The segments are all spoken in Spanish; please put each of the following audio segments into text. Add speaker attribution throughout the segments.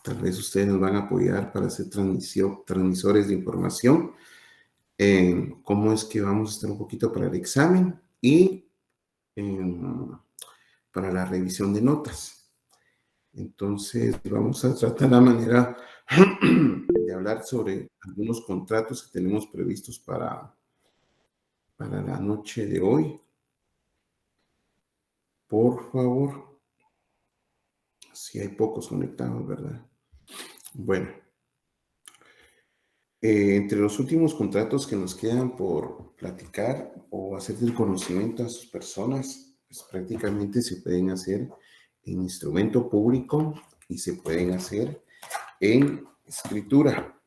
Speaker 1: Tal vez ustedes nos van a apoyar para hacer transmisores de información. Cómo es que vamos a estar un poquito para el examen y para la revisión de notas. Entonces, vamos a tratar la manera de hablar sobre algunos contratos que tenemos previstos para la noche de hoy. Por favor. Si hay pocos conectados, ¿verdad? Bueno. Entre los últimos contratos que nos quedan por platicar o hacer del conocimiento a sus personas, pues prácticamente se pueden hacer en instrumento público y se pueden hacer en escritura.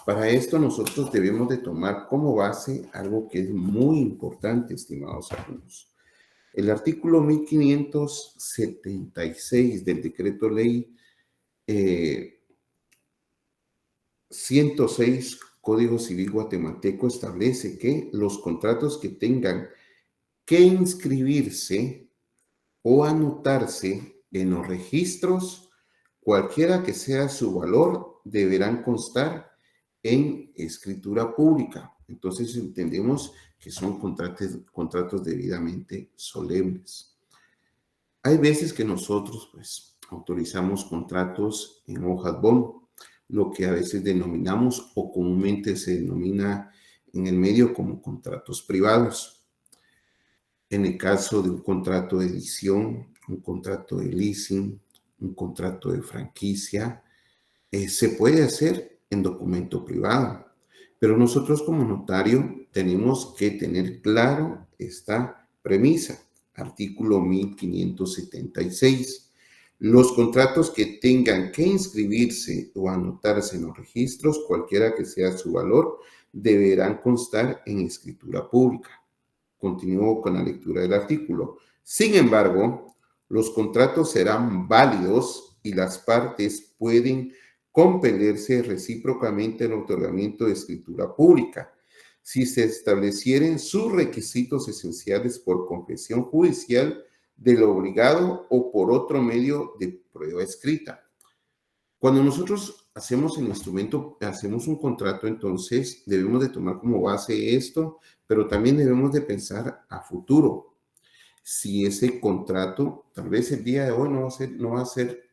Speaker 1: Para esto nosotros debemos de tomar como base algo que es muy importante, estimados alumnos. El artículo 1576 del decreto ley 106 Código Civil Guatemalteco establece que los contratos que tengan que inscribirse o anotarse en los registros, cualquiera que sea su valor, deberán constar en escritura pública. Entonces entendemos que son contratos debidamente solemnes. Hay veces que nosotros pues autorizamos contratos en hojas bond, lo que a veces denominamos o comúnmente se denomina en el medio como contratos privados. En el caso de un contrato de edición, un contrato de leasing, un contrato de franquicia, se puede hacer en documento privado. Pero nosotros como notario tenemos que tener claro esta premisa. Artículo 1576. Los contratos que tengan que inscribirse o anotarse en los registros, cualquiera que sea su valor, deberán constar en escritura pública. Continúo con la lectura del artículo. Sin embargo, los contratos serán válidos y las partes pueden compelerse recíprocamente el otorgamiento de escritura pública si se establecieren sus requisitos esenciales por confesión judicial del obligado o por otro medio de prueba escrita. Cuando nosotros hacemos el instrumento, hacemos un contrato, entonces debemos de tomar como base esto, pero también debemos de pensar a futuro. Si ese contrato, tal vez el día de hoy no va a ser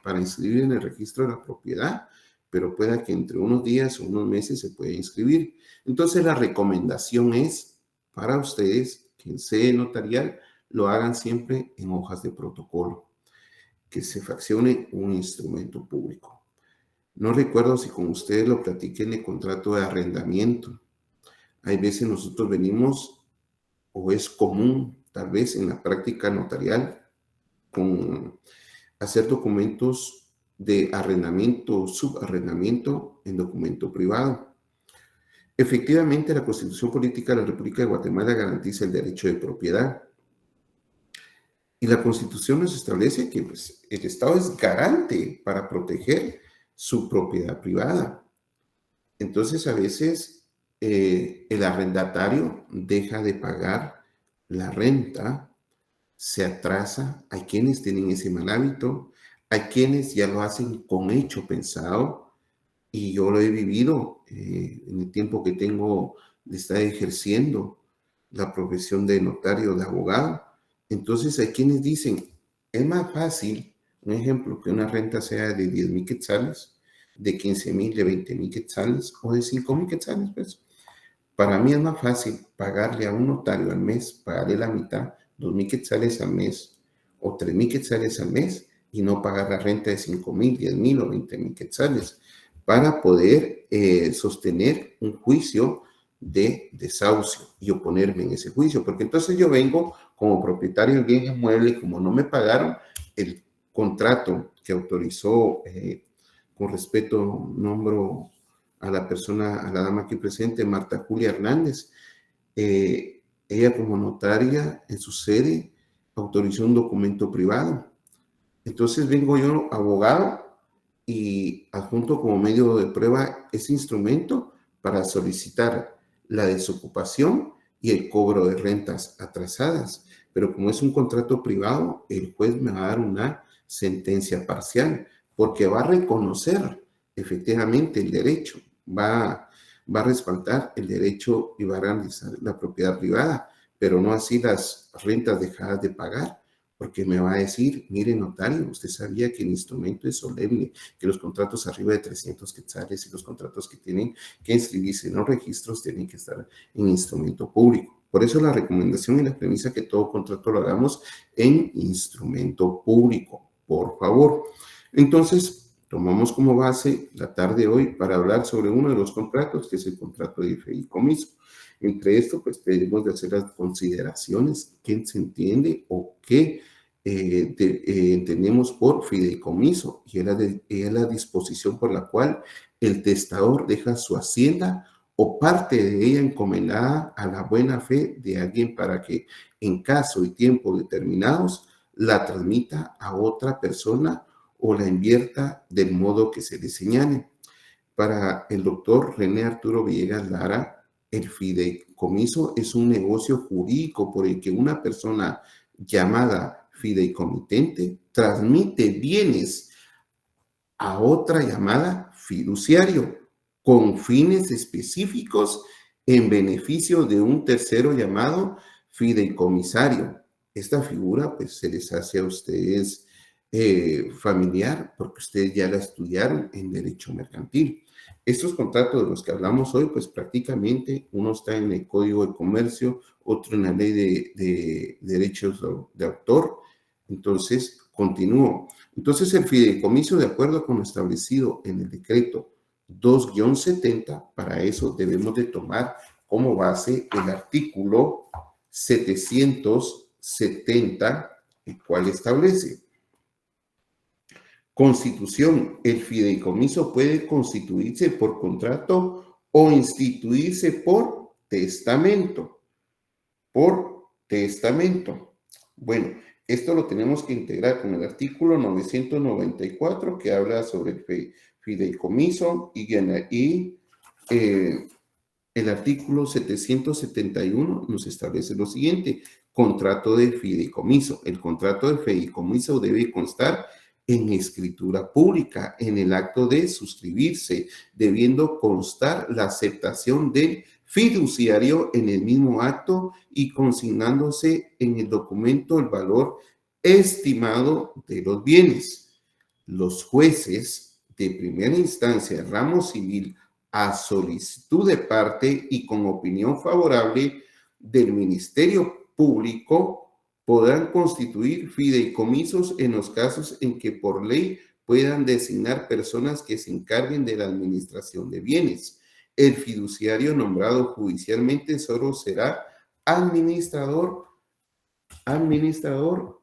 Speaker 1: para inscribir en el registro de la propiedad, pero pueda que entre unos días o unos meses se pueda inscribir. Entonces la recomendación es para ustedes que en sede notarial lo hagan siempre en hojas de protocolo, que se fraccione un instrumento público. No recuerdo si con ustedes lo platiqué en el contrato de arrendamiento. Hay veces nosotros venimos, o es común tal vez en la práctica notarial, con hacer documentos de arrendamiento o subarrendamiento en documento privado. Efectivamente, la Constitución Política de la República de Guatemala garantiza el derecho de propiedad. Y la Constitución nos establece que pues, el Estado es garante para proteger su propiedad privada. Entonces, a veces el arrendatario deja de pagar la renta, se atrasa. Hay quienes tienen ese mal hábito, hay quienes ya lo hacen con hecho pensado, y yo lo he vivido en el tiempo que tengo de estar ejerciendo la profesión de notario, de abogado. Entonces hay quienes dicen, es más fácil, un ejemplo, que una renta sea de 10,000 quetzales, de 15,000, de 20,000 quetzales o de 5,000 quetzales. Pues. Para mí es más fácil pagarle a un notario al mes, pagarle la mitad, 2,000 quetzales al mes o 3,000 quetzales al mes y no pagar la renta de 5,000, 10,000 o 20,000 quetzales para poder sostener un juicio de desahucio y oponerme en ese juicio, porque entonces yo vengo como propietario del bien inmueble y como no me pagaron el contrato que autorizó, con respeto nombro a la persona, a la dama aquí presente, Marta Julia Hernández, ella como notaria en su sede autorizó un documento privado. Entonces vengo yo, abogado, y adjunto como medio de prueba ese instrumento para solicitar la desocupación y el cobro de rentas atrasadas. Pero como es un contrato privado, el juez me va a dar una sentencia parcial, porque va a reconocer efectivamente el derecho, va a respaldar el derecho y va a garantizar la propiedad privada, pero no así las rentas dejadas de pagar, porque me va a decir, mire notario, usted sabía que el instrumento es solemne, que los contratos arriba de 300 quetzales y los contratos que tienen que inscribirse en los registros tienen que estar en instrumento público. Por eso la recomendación y la premisa que todo contrato lo hagamos en instrumento público, por favor. Entonces, tomamos como base la tarde de hoy para hablar sobre uno de los contratos, que es el contrato de fideicomiso. Entre esto, pues debemos de hacer las consideraciones, qué se entiende o qué entendemos por fideicomiso, y es la disposición por la cual el testador deja su hacienda o parte de ella encomendada a la buena fe de alguien para que en caso y tiempo determinados la transmita a otra persona o la invierta del modo que se le señale. Para el doctor René Arturo Villegas Lara, el fideicomiso es un negocio jurídico por el que una persona llamada fideicomitente transmite bienes a otra llamada fiduciario con fines específicos en beneficio de un tercero llamado fideicomisario. Esta figura pues se les hace a ustedes familiar porque ustedes ya la estudiaron en derecho mercantil. Estos contratos de los que hablamos hoy, pues prácticamente uno está en el Código de Comercio, otro en la Ley de Derechos de Autor. Entonces, continúo. Entonces, el fideicomiso, de acuerdo con lo establecido en el decreto 2-70, para eso debemos de tomar como base el artículo 770, el cual establece: Constitución. El fideicomiso puede constituirse por contrato o instituirse por testamento. Por testamento. Bueno, esto lo tenemos que integrar con el artículo 994 que habla sobre el fideicomiso y el artículo 771 nos establece lo siguiente: contrato de fideicomiso. El contrato de fideicomiso debe constar en escritura pública, en el acto de suscribirse, debiendo constar la aceptación del fiduciario en el mismo acto y consignándose en el documento el valor estimado de los bienes. Los jueces de primera instancia, ramo civil, a solicitud de parte y con opinión favorable del Ministerio Público, podrán constituir fideicomisos en los casos en que por ley puedan designar personas que se encarguen de la administración de bienes. El fiduciario nombrado judicialmente solo será administrador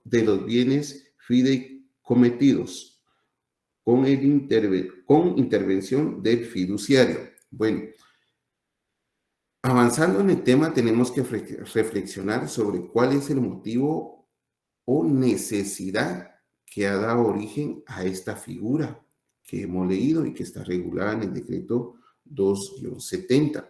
Speaker 1: de los bienes fideicometidos con intervención del fiduciario. Bueno, avanzando en el tema, tenemos que reflexionar sobre cuál es el motivo o necesidad que ha dado origen a esta figura que hemos leído y que está regulada en el decreto 2-70.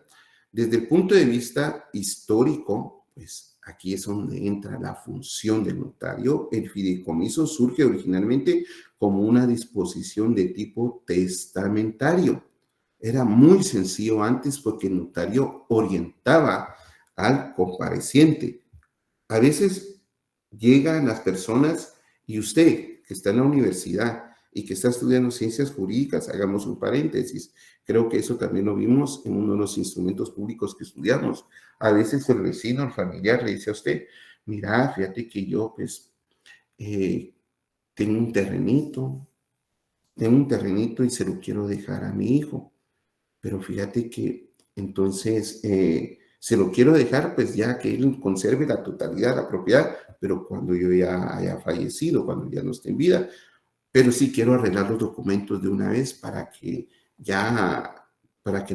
Speaker 1: Desde el punto de vista histórico, pues aquí es donde entra la función del notario. El fideicomiso surge originalmente como una disposición de tipo testamentario. Era muy sencillo antes porque el notario orientaba al compareciente. A veces llegan las personas y usted que está en la universidad y que está estudiando ciencias jurídicas, hagamos un paréntesis, creo que eso también lo vimos en uno de los instrumentos públicos que estudiamos. A veces el vecino, el familiar le dice a usted: mira, fíjate que yo pues tengo un terrenito y se lo quiero dejar a mi hijo. Pero fíjate que entonces se lo quiero dejar, pues ya que él conserve la totalidad de la propiedad, pero cuando yo ya haya fallecido, cuando ya no esté en vida. Pero sí quiero arreglar los documentos de una vez para que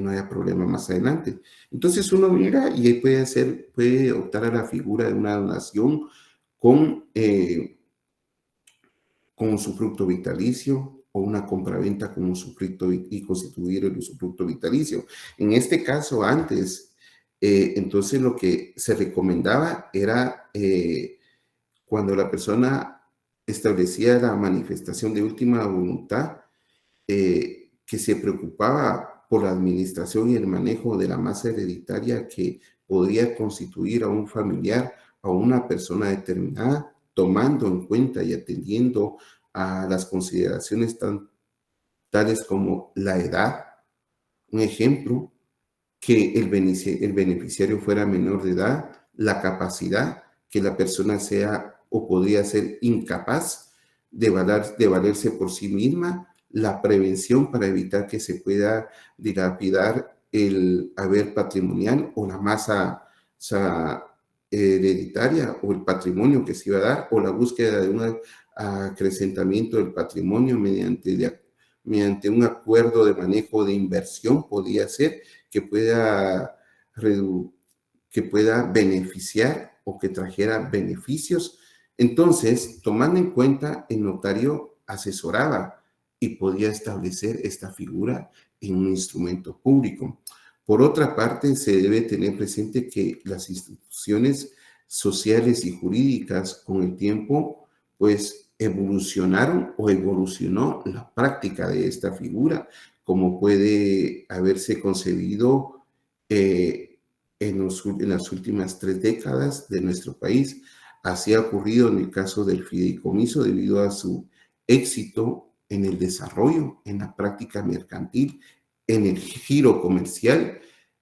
Speaker 1: no haya problema más adelante. Entonces uno mira y puede optar a la figura de una donación con usufructo vitalicio, o una compraventa con usufructo y constituir el usufructo vitalicio. En este caso, antes, entonces lo que se recomendaba era cuando la persona establecía la manifestación de última voluntad, que se preocupaba por la administración y el manejo de la masa hereditaria que podría constituir a un familiar o una persona determinada, tomando en cuenta y atendiendo a las consideraciones tales como la edad, un ejemplo, que el beneficiario fuera menor de edad, la capacidad, que la persona sea o podría ser incapaz de valerse por sí misma, la prevención para evitar que se pueda dilapidar el haber patrimonial o la masa hereditaria o el patrimonio que se iba a dar, o la búsqueda de un acrecentamiento del patrimonio mediante un acuerdo de manejo de inversión, podría ser que pueda, que pueda beneficiar o que trajera beneficios. Entonces, tomando en cuenta, el notario asesoraba y podía establecer esta figura en un instrumento público. Por otra parte, se debe tener presente que las instituciones sociales y jurídicas con el tiempo, pues evolucionaron o evolucionó la práctica de esta figura, como puede haberse concebido en las últimas 3 décadas de nuestro país. Así ha ocurrido en el caso del fideicomiso debido a su éxito en el desarrollo, en la práctica mercantil, en el giro comercial,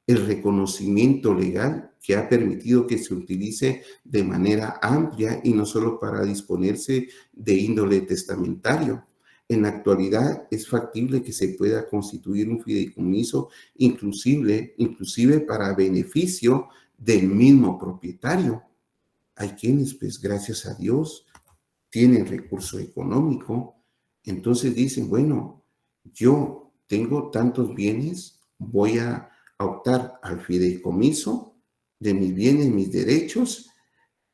Speaker 1: el reconocimiento legal que ha permitido que se utilice de manera amplia y no solo para disponerse de índole testamentario. En la actualidad es factible que se pueda constituir un fideicomiso inclusive para beneficio del mismo propietario. Hay quienes, pues gracias a Dios, tienen recurso económico, entonces dicen, bueno, yo tengo tantos bienes, voy a optar al fideicomiso de mis bienes, mis derechos,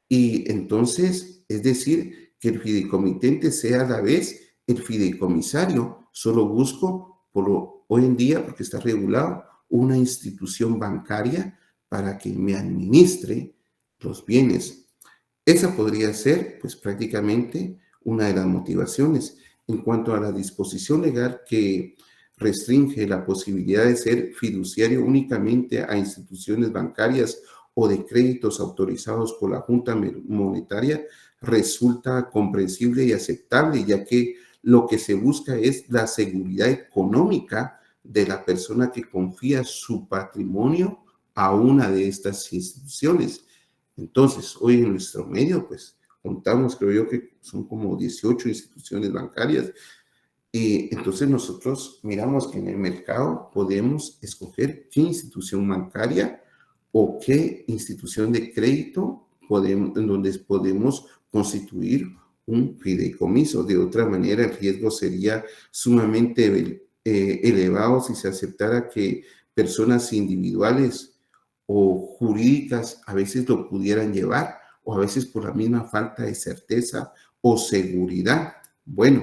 Speaker 1: y entonces, es decir, que el fideicomitente sea a la vez el fideicomisario. Solo busco, hoy en día, porque está regulado, una institución bancaria para que me administre los bienes. Esa podría ser, pues prácticamente, una de las motivaciones. En cuanto a la disposición legal que restringe la posibilidad de ser fiduciario únicamente a instituciones bancarias o de créditos autorizados por la Junta Monetaria, resulta comprensible y aceptable, ya que lo que se busca es la seguridad económica de la persona que confía su patrimonio a una de estas instituciones. Entonces, hoy en nuestro medio, pues contamos, creo yo, que son como 18 instituciones bancarias. Y entonces nosotros miramos que en el mercado podemos escoger qué institución bancaria o qué institución de crédito en donde podemos constituir un fideicomiso. De otra manera, el riesgo sería sumamente elevado si se aceptara que personas individuales o jurídicas a veces lo pudieran llevar, o a veces por la misma falta de certeza o seguridad. Bueno,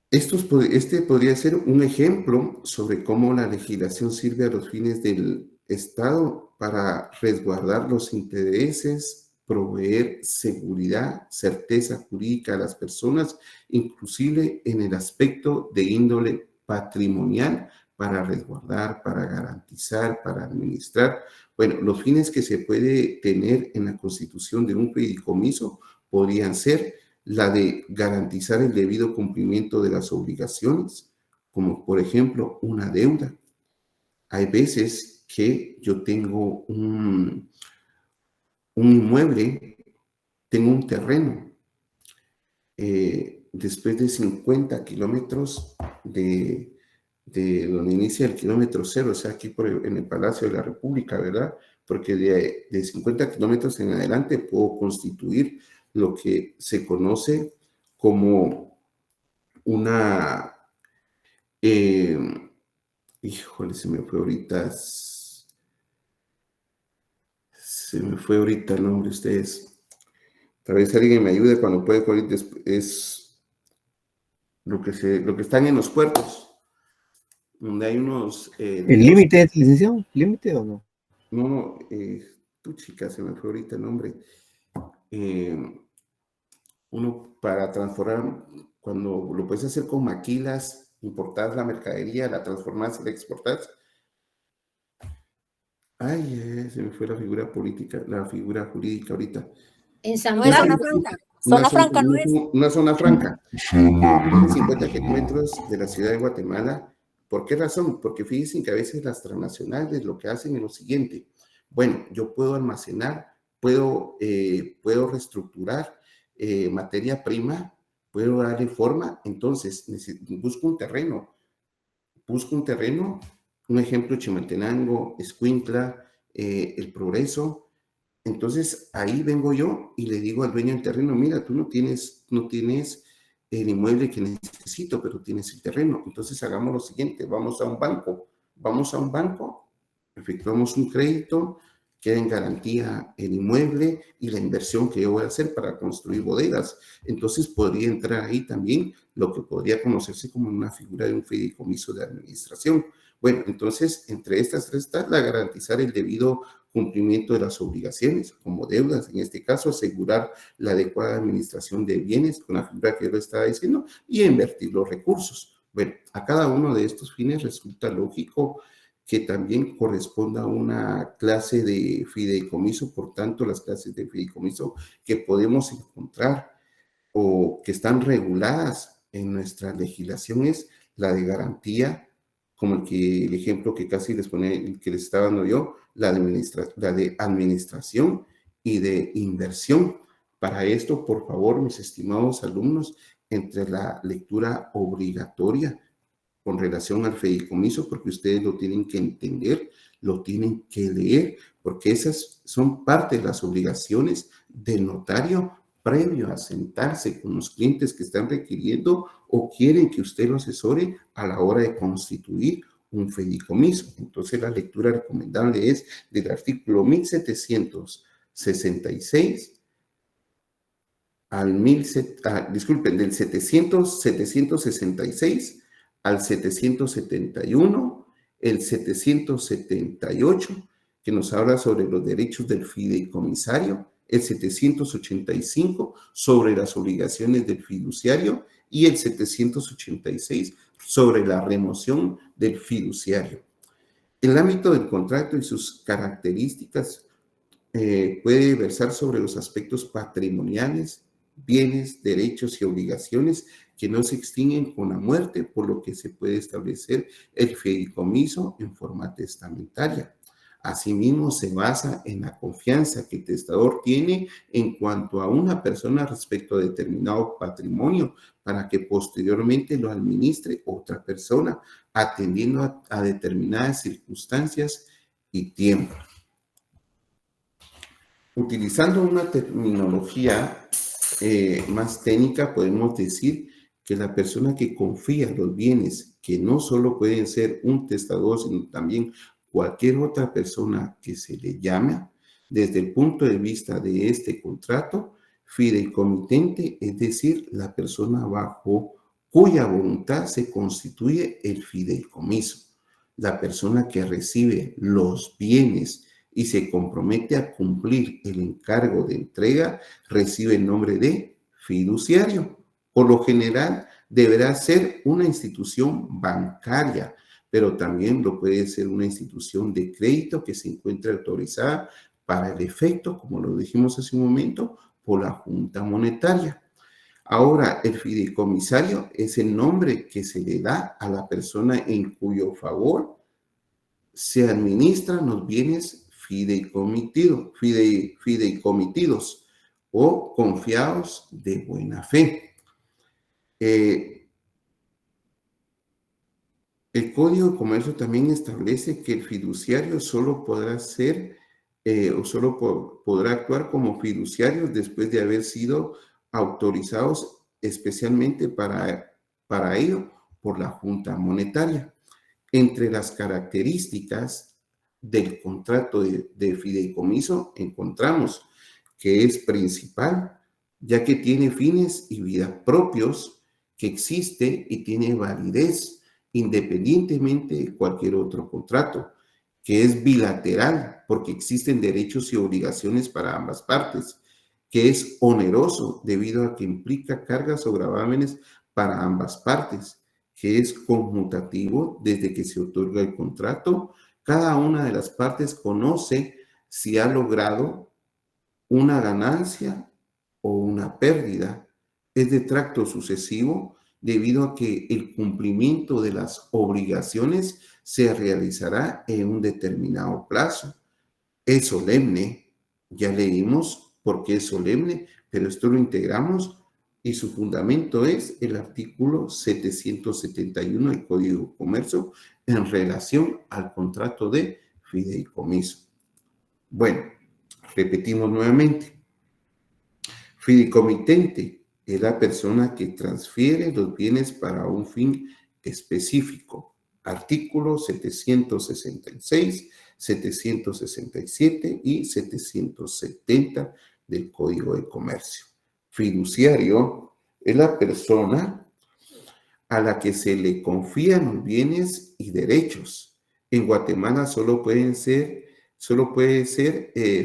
Speaker 1: este podría ser un ejemplo sobre cómo la legislación sirve a los fines del Estado para resguardar los intereses, proveer seguridad, certeza jurídica a las personas, inclusive en el aspecto de índole patrimonial, para resguardar, para garantizar, para administrar. Bueno, los fines que se puede tener en la constitución de un fideicomiso podrían ser la de garantizar el debido cumplimiento de las obligaciones, como por ejemplo una deuda. Hay veces que yo tengo un inmueble, tengo un terreno, después de 50 kilómetros de donde inicia el kilómetro cero, o sea, aquí en el Palacio de la República, ¿verdad? Porque de 50 kilómetros en adelante puedo constituir lo que se conoce como una, eh, híjole, se me fue ahorita el nombre, ustedes, tal vez alguien me ayude cuando puede, es lo que están en los puertos, donde hay unos,
Speaker 2: ¿El
Speaker 1: unos,
Speaker 2: límite, licenciado? ¿Límite o no?
Speaker 1: no, no, tu chica, se me fue ahorita el nombre, eh, uno para transformar cuando lo puedes hacer con maquilas, importar la mercadería, la transformas y la exportas. Ay, se me fue la figura política, la figura jurídica ahorita.
Speaker 3: No es zona franca. Zona franca no es.
Speaker 1: Una zona franca. 50 kilómetros de la ciudad de Guatemala. ¿Por qué razón? Porque fíjense que a veces las transnacionales lo que hacen es lo siguiente. Bueno, yo puedo almacenar, puedo reestructurar materia prima, puedo darle forma, entonces busco un terreno, un ejemplo, Chimaltenango, Escuintla, El Progreso. Entonces ahí vengo yo y le digo al dueño del terreno, mira, tú no tienes el inmueble que necesito, pero tienes el terreno. Entonces hagamos lo siguiente, vamos a un banco, efectuamos un crédito, queda en garantía el inmueble y la inversión que yo voy a hacer para construir bodegas. Entonces podría entrar ahí también lo que podría conocerse como una figura de un fideicomiso de administración. Bueno, entonces entre estas tres está la garantizar el debido cumplimiento de las obligaciones, como deudas, en este caso, asegurar la adecuada administración de bienes, con la figura que yo le estaba diciendo, y invertir los recursos. Bueno, a cada uno de estos fines resulta lógico que también corresponda a una clase de fideicomiso, por tanto, las clases de fideicomiso que podemos encontrar o que están reguladas en nuestra legislación es la de garantía, como el ejemplo que casi les pone, que les estaba dando yo, la de administración y de inversión. Para esto, por favor, mis estimados alumnos, entre la lectura obligatoria con relación al fideicomiso, porque ustedes lo tienen que entender, lo tienen que leer, porque esas son parte de las obligaciones del notario previo a sentarse con los clientes que están requiriendo o quieren que usted lo asesore a la hora de constituir un fideicomiso. Entonces, la lectura recomendable es del artículo 1766 del 766 al 771, el 778, que nos habla sobre los derechos del fideicomisario, el 785 sobre las obligaciones del fiduciario y el 786 sobre la remoción del fiduciario. El ámbito del contrato y sus características puede versar sobre los aspectos patrimoniales, bienes, derechos y obligaciones que no se extinguen con la muerte, por lo que se puede establecer el fideicomiso en forma testamentaria. Asimismo, se basa en la confianza que el testador tiene en cuanto a una persona respecto a determinado patrimonio para que posteriormente lo administre otra persona, atendiendo a determinadas circunstancias y tiempo. Utilizando una terminología más técnica, podemos decir que la persona que confía los bienes, que no solo pueden ser un testador, sino también cualquier otra persona que se le llame, desde el punto de vista de este contrato, fideicomitente, es decir, la persona bajo cuya voluntad se constituye el fideicomiso. La persona que recibe los bienes y se compromete a cumplir el encargo de entrega, recibe el nombre de fiduciario. Por lo general, deberá ser una institución bancaria, pero también lo puede ser una institución de crédito que se encuentre autorizada para el efecto, como lo dijimos hace un momento, por la Junta Monetaria. Ahora, el fideicomisario es el nombre que se le da a la persona en cuyo favor se administran los bienes fideicomitidos o confiados de buena fe. El Código de Comercio también establece que el fiduciario solo podrá ser podrá actuar como fiduciario después de haber sido autorizados especialmente para ello por la Junta Monetaria. Entre las características del contrato de fideicomiso encontramos que es principal, ya que tiene fines y vida propios, que existe y tiene validez independientemente de cualquier otro contrato, que es bilateral porque existen derechos y obligaciones para ambas partes, que es oneroso debido a que implica cargas o gravámenes para ambas partes, que es conmutativo desde que se otorga el contrato. Cada una de las partes conoce si ha logrado una ganancia o una pérdida. Es de tracto sucesivo debido a que el cumplimiento de las obligaciones se realizará en un determinado plazo. Es solemne, ya leímos por qué es solemne, pero esto lo integramos y su fundamento es el artículo 771 del Código de Comercio en relación al contrato de fideicomiso. Bueno, repetimos nuevamente. Fideicomitente es la persona que transfiere los bienes para un fin específico. Artículos 766, 767 y 770 del Código de Comercio. Fiduciario es la persona a la que se le confían los bienes y derechos. En Guatemala solo puede ser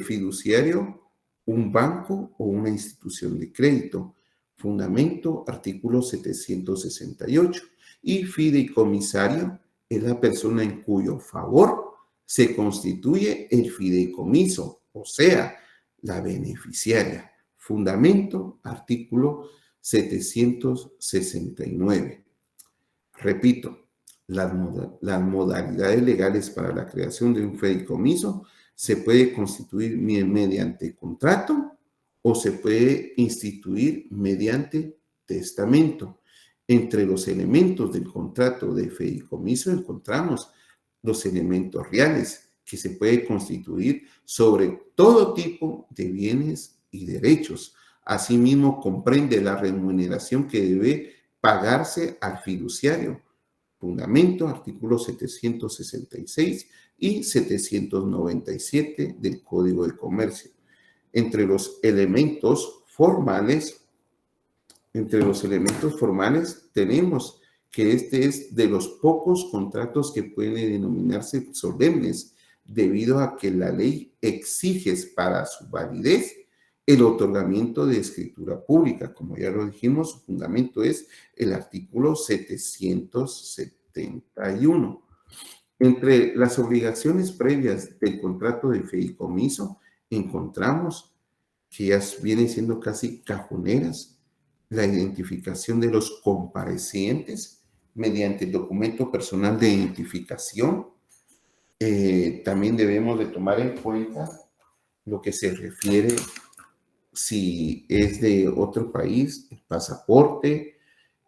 Speaker 1: fiduciario un banco o una institución de crédito. Fundamento, artículo 768. Y fideicomisario es la persona en cuyo favor se constituye el fideicomiso, o sea, la beneficiaria. Fundamento, artículo 769. Repito, las modalidades legales para la creación de un fideicomiso se puede constituir mediante contrato o se puede instituir mediante testamento. Entre los elementos del contrato de fideicomiso encontramos los elementos reales que se puede constituir sobre todo tipo de bienes y derechos. Asimismo, comprende la remuneración que debe pagarse al fiduciario. Fundamento, artículos 766 y 797 del Código de Comercio. Entre los elementos formales tenemos que este es de los pocos contratos que pueden denominarse solemnes, debido a que la ley exige para su validez el otorgamiento de escritura pública. Como ya lo dijimos, su fundamento es el artículo 771. Entre las obligaciones previas del contrato de fideicomiso encontramos que ya vienen siendo casi cajoneras: la identificación de los comparecientes mediante el documento personal de identificación. También debemos de tomar en cuenta lo que se refiere si es de otro país, el pasaporte,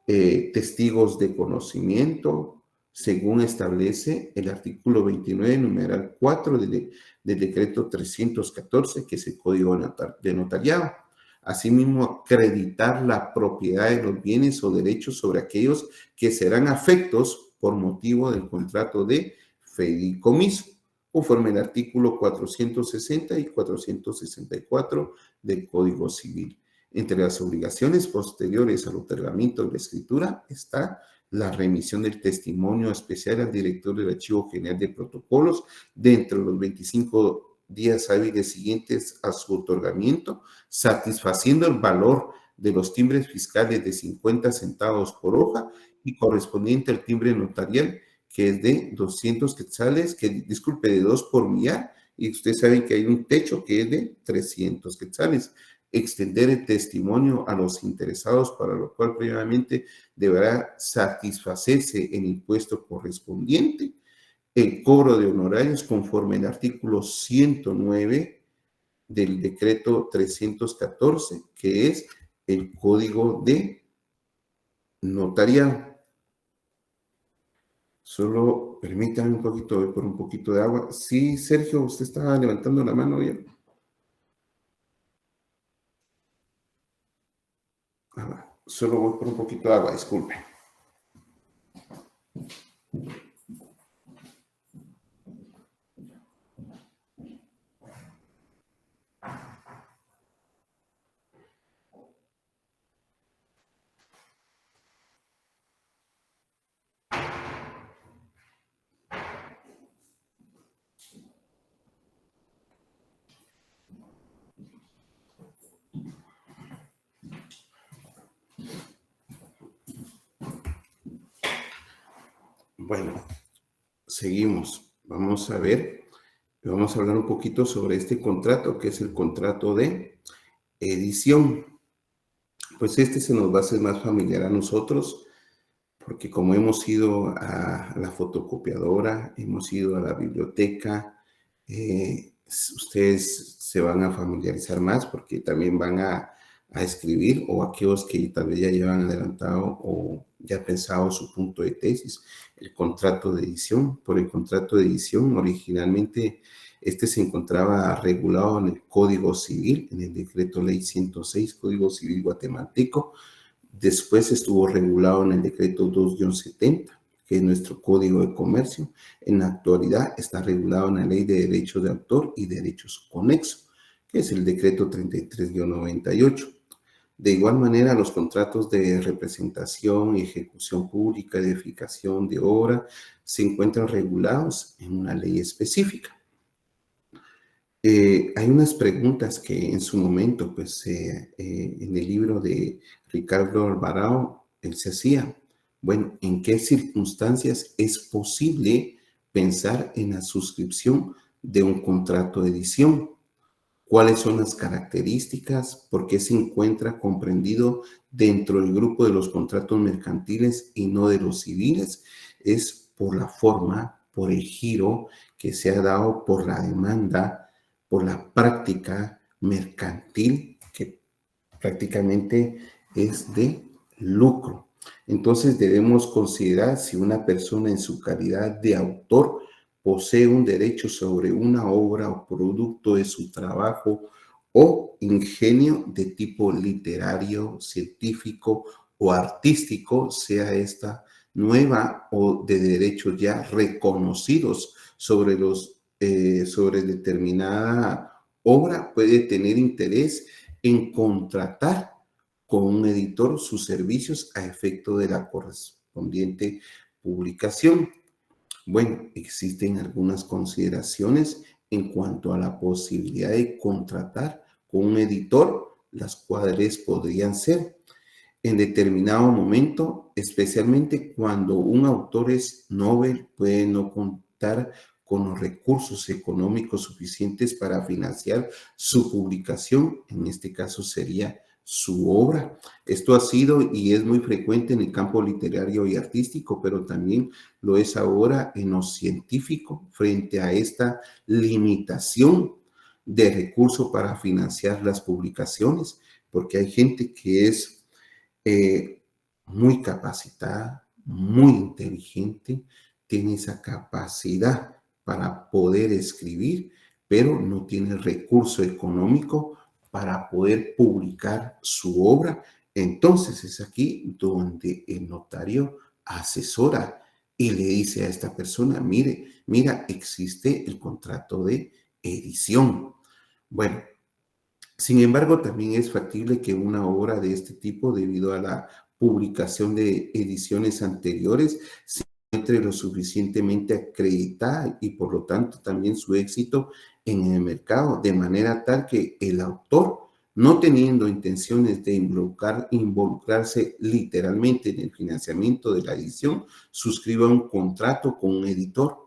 Speaker 1: testigos de conocimiento, según establece el artículo 29, numeral 4 del decreto 314, que es el Código de Notariado. Asimismo, acreditar la propiedad de los bienes o derechos sobre aquellos que serán afectos por motivo del contrato de fideicomiso, conforme al artículo 460 y 464 del Código Civil. Entre las obligaciones posteriores al otorgamiento de la escritura está la remisión del testimonio especial al director del Archivo General de Protocolos dentro de los 25 días hábiles siguientes a su otorgamiento, satisfaciendo el valor de los timbres fiscales de 50 centavos por hoja y correspondiente al timbre notarial, que es de 200 quetzales, de 2 por millar, y ustedes saben que hay un techo que es de 300 quetzales. Extender el testimonio a los interesados, para lo cual previamente deberá satisfacerse el impuesto correspondiente. El cobro de honorarios conforme al artículo 109 del decreto 314, que es el Código de Notariado. Solo permítame un poquito, voy por un poquito de agua. Sí, Sergio, usted estaba levantando la mano ya. Solo voy por un poquito de agua, disculpe. Bueno, seguimos. Vamos a ver, vamos a hablar un poquito sobre este contrato, que es el contrato de edición. Pues este se nos va a hacer más familiar a nosotros, porque como hemos ido a la fotocopiadora, hemos ido a la biblioteca, ustedes se van a familiarizar más porque también van a escribir, o aquellos que tal vez ya llevan adelantado o ya pensado su punto de tesis, el contrato de edición. Por el contrato de edición, originalmente este se encontraba regulado en el Código Civil, en el Decreto Ley 106, Código Civil guatemalteco. Después estuvo regulado en el decreto 2-70, que es nuestro Código de Comercio. En la actualidad está regulado en la Ley de Derechos de Autor y Derechos Conexos, que es el decreto 33-98. De igual manera, los contratos de representación y ejecución pública, edificación de obra, se encuentran regulados en una ley específica. Hay unas preguntas que en su momento, pues, en el libro de Ricardo Alvarado, él se hacía. Bueno, ¿en qué circunstancias es posible pensar en la suscripción de un contrato de edición? ¿Cuáles son las características? ¿Por qué se encuentra comprendido dentro del grupo de los contratos mercantiles y no de los civiles? Es por la forma, por el giro que se ha dado por la demanda, por la práctica mercantil, que prácticamente es de lucro. Entonces debemos considerar si una persona en su calidad de autor posee un derecho sobre una obra o producto de su trabajo o ingenio de tipo literario, científico o artístico, sea esta nueva o de derechos ya reconocidos sobre sobre determinada obra, puede tener interés en contratar con un editor sus servicios a efecto de la correspondiente publicación. Bueno, existen algunas consideraciones en cuanto a la posibilidad de contratar con un editor, las cuales podrían ser en determinado momento, especialmente cuando un autor es novel, puede no contar con los recursos económicos suficientes para financiar su publicación, en este caso sería su obra. Esto ha sido y es muy frecuente en el campo literario y artístico, pero también lo es ahora en lo científico, frente a esta limitación de recursos para financiar las publicaciones, porque hay gente que es muy capacitada, muy inteligente, tiene esa capacidad para poder escribir, pero no tiene el recurso económico para poder publicar su obra. Entonces es aquí donde el notario asesora y le dice a esta persona, mira, existe el contrato de edición. Bueno, sin embargo, también es factible que una obra de este tipo, debido a la publicación de ediciones anteriores, se encuentre lo suficientemente acreditada y por lo tanto también su éxito en el mercado, de manera tal que el autor, no teniendo intenciones de involucrarse literalmente en el financiamiento de la edición, suscriba un contrato con un editor.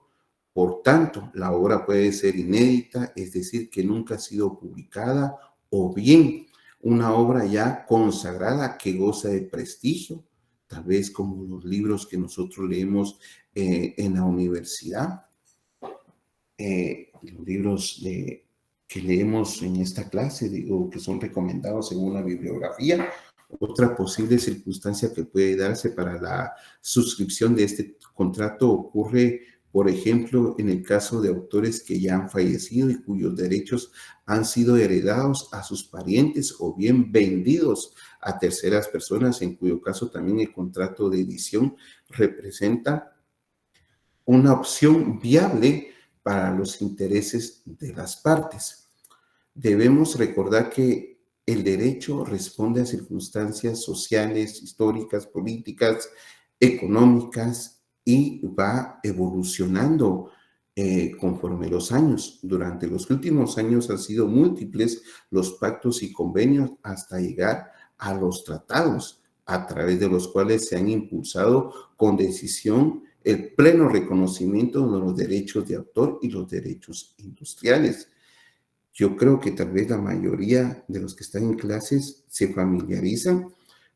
Speaker 1: Por tanto, la obra puede ser inédita, es decir, que nunca ha sido publicada, o bien una obra ya consagrada que goza de prestigio, tal vez como los libros que nosotros leemos en la universidad, los libros que leemos en esta clase o que son recomendados según la bibliografía. Otra posible circunstancia que puede darse para la suscripción de este contrato ocurre, por ejemplo, en el caso de autores que ya han fallecido y cuyos derechos han sido heredados a sus parientes o bien vendidos a terceras personas, en cuyo caso también el contrato de edición representa una opción viable para los intereses de las partes. Debemos recordar que el derecho responde a circunstancias sociales, históricas, políticas, económicas y va evolucionando conforme los años. Durante los últimos años han sido múltiples los pactos y convenios hasta llegar a los tratados, a través de los cuales se han impulsado con decisión el pleno reconocimiento de los derechos de autor y los derechos industriales. Yo creo que tal vez la mayoría de los que están en clases se familiarizan,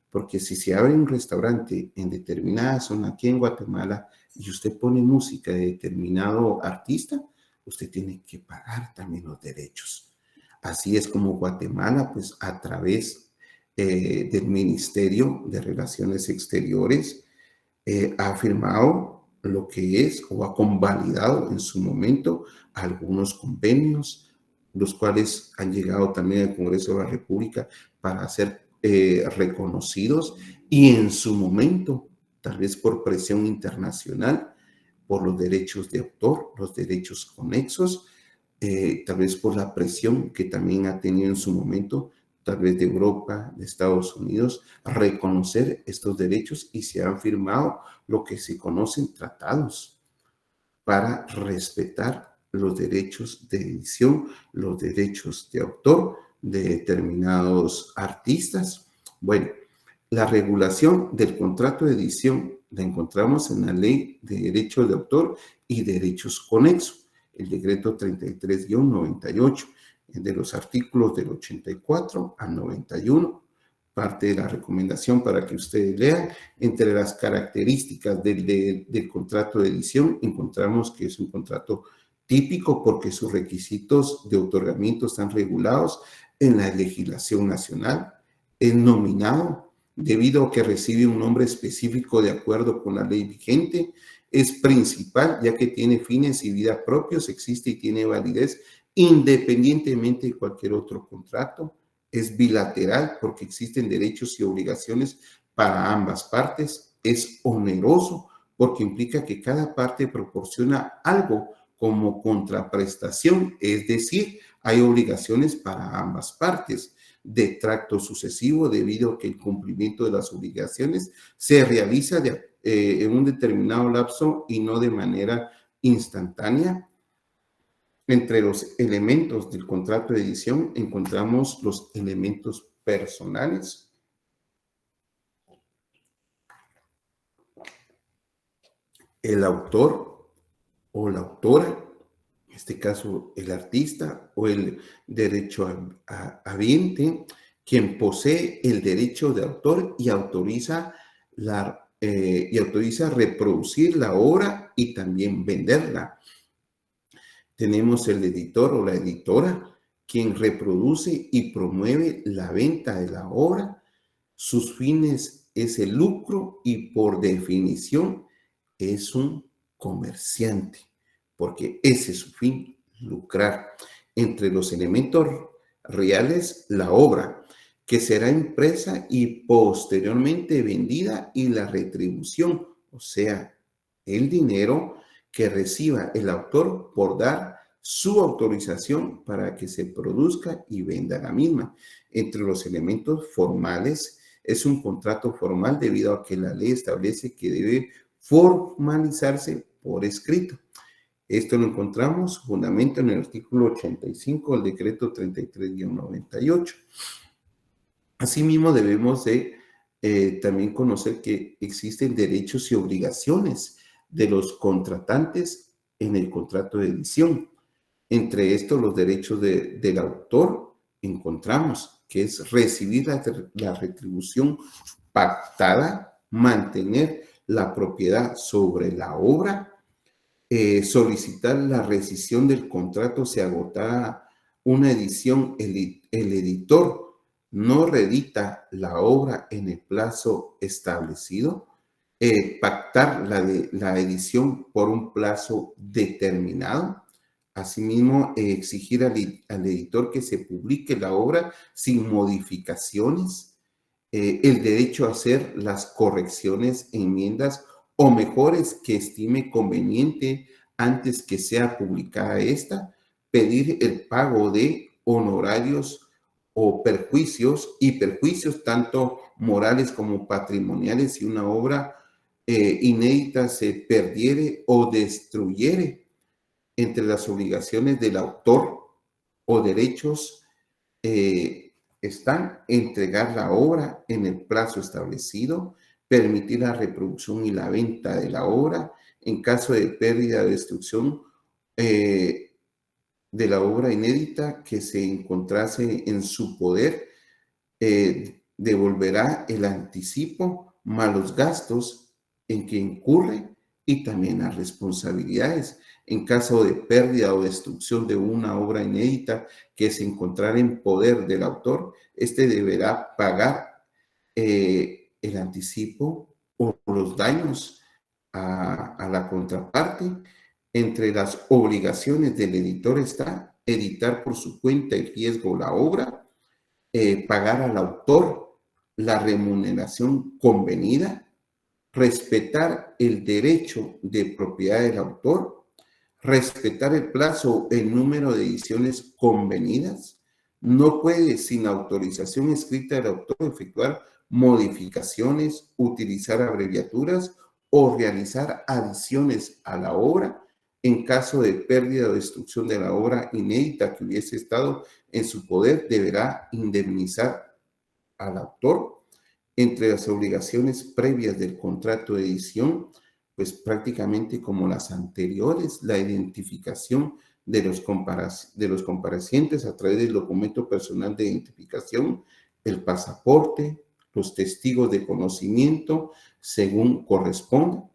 Speaker 1: porque si se abre un restaurante en determinada zona aquí en Guatemala y usted pone música de determinado artista, usted tiene que pagar también los derechos. Así es como Guatemala, pues a través del Ministerio de Relaciones Exteriores, ha firmado lo que es o ha convalidado en su momento algunos convenios, los cuales han llegado también al Congreso de la República para ser reconocidos y en su momento, tal vez por presión internacional, por los derechos de autor, los derechos conexos, tal vez por la presión que también ha tenido en su momento, tal vez de Europa, de Estados Unidos, a reconocer estos derechos y se han firmado lo que se conocen tratados para respetar los derechos de edición, los derechos de autor de determinados artistas. Bueno, la regulación del contrato de edición la encontramos en la Ley de Derechos de Autor y Derechos Conexos, el decreto 33-98, de los artículos del 84 al 91, parte de la recomendación para que ustedes lean. Entre las características del contrato de edición encontramos que es un contrato típico porque sus requisitos de otorgamiento están regulados en la legislación nacional, es nominado debido a que recibe un nombre específico de acuerdo con la ley vigente, es principal ya que tiene fines y vida propios, existe y tiene validez independientemente de cualquier otro contrato, es bilateral porque existen derechos y obligaciones para ambas partes, es oneroso porque implica que cada parte proporciona algo como contraprestación, es decir, hay obligaciones para ambas partes, de tracto sucesivo debido a que el cumplimiento de las obligaciones se realiza en un determinado lapso y no de manera instantánea. Entre los elementos del contrato de edición encontramos los elementos personales, el autor o la autora, en este caso el artista o el derecho habiente, quien posee el derecho de autor y autoriza reproducir la obra y también venderla. Tenemos el editor o la editora, quien reproduce y promueve la venta de la obra. Sus fines es el lucro y por definición es un comerciante, porque ese es su fin, lucrar. Entre los elementos reales, la obra, que será impresa y posteriormente vendida, y la retribución, o sea, el dinero que reciba el autor por dar su autorización para que se produzca y venda la misma. Entre los elementos formales, es un contrato formal debido a que la ley establece que debe formalizarse por escrito. Esto lo encontramos fundamento en el artículo 85 del decreto 33-98. Asimismo, debemos de también conocer que existen derechos y obligaciones de los contratantes en el contrato de edición. Entre estos, los derechos del autor encontramos que es recibir la retribución pactada, mantener la propiedad sobre la obra, solicitar la rescisión del contrato si agotara una edición, el editor no reedita la obra en el plazo establecido, pactar la edición por un plazo determinado. Asimismo, exigir al editor que se publique la obra sin modificaciones, el derecho a hacer las correcciones, enmiendas o mejores que estime conveniente antes que sea publicada esta, pedir el pago de honorarios o perjuicios y perjuicios tanto morales como patrimoniales si una obra inédita se perdiere o destruyere. Entre las obligaciones del autor o derechos están entregar la obra en el plazo establecido, permitir la reproducción y la venta de la obra en caso de pérdida o destrucción de la obra inédita que se encontrase en su poder, devolverá el anticipo más los gastos en que incurre y también las responsabilidades. En caso de pérdida o destrucción de una obra inédita que se encontrara en poder del autor, este deberá pagar el anticipo o los daños a la contraparte. Entre las obligaciones del editor está editar por su cuenta y riesgo la obra, pagar al autor la remuneración convenida, respetar el derecho de propiedad del autor, respetar el plazo o el número de ediciones convenidas. No puede, sin autorización escrita del autor, efectuar modificaciones, utilizar abreviaturas o realizar adiciones a la obra en caso de pérdida o destrucción de la obra inédita que hubiese estado en su poder. Deberá indemnizar al autor. Entre las obligaciones previas del contrato de edición, pues prácticamente como las anteriores, la identificación de los comparecientes a través del documento personal de identificación, el pasaporte, los testigos de conocimiento, según corresponda,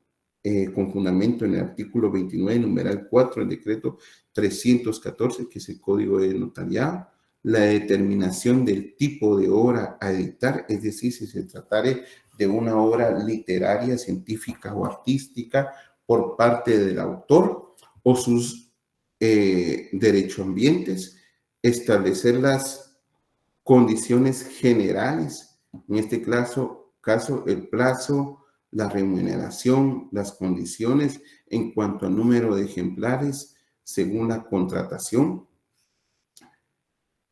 Speaker 1: con fundamento en el artículo 29, numeral 4, del decreto 314, que es el Código de Notariado, la determinación del tipo de obra a editar, es decir, si se tratare de una obra literaria, científica o artística por parte del autor o sus derechohabientes, establecer las condiciones generales, en este caso el plazo, la remuneración, las condiciones en cuanto al número de ejemplares según la contratación.